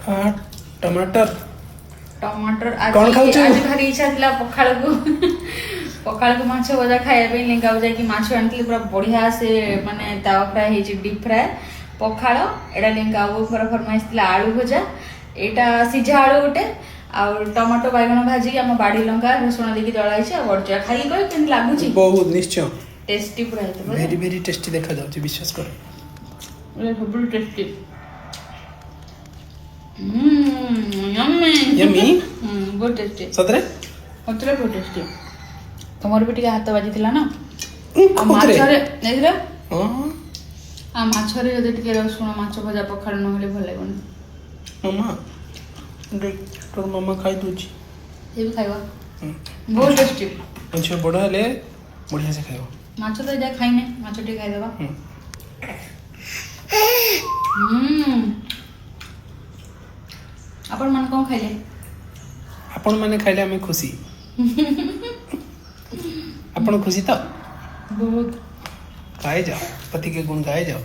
टमाटर टमाटर कौन खाऊ छु? आज भारी इच्छा थिला पखाड़ को माछ भजा खाया पे लेंगा जाय कि माछ आनतली पूरा बढ़िया से माने तावा फ्राई हे डीप फ्राई पखाड़ एडा लेंगा वो फरमाइश थिला आलू भजा एटा सिझा आलू गोटे आ टमाटो बैगन भाजी आम बाड़ी लंका रसुण देकी दळाई छै बडजा खाई गय केन लागु छी बहुत निश्चय टेस्टी पूरा हेतो वेरी वेरी टेस्टी देखा जाउची विश्वास कर ये सब टेस्टी यम्मी यम्मी बहुत टेस्टी सतरे अतरे बहुत टेस्टी तमर भी टिके हाथ बाजी थिला ना आ खुदरे माछरे देखरे हां आ माछरे जदि टिके रसुण माछ भजा पखाड़ न होले भल लागोनी मामा देख तो मामा खाई दूची ये भी खाइबा बहुत टेस्टी अच्छा बड़ा ले बढ़िया से खाइबा माछ तो जा खाइने माछ टिके खाइ देबा अपन मन कौन खाइले आपण माने खाइले हमें खुशी आपण खुशी तो बहुत गाए जाओ पति के गुण गाए जाओ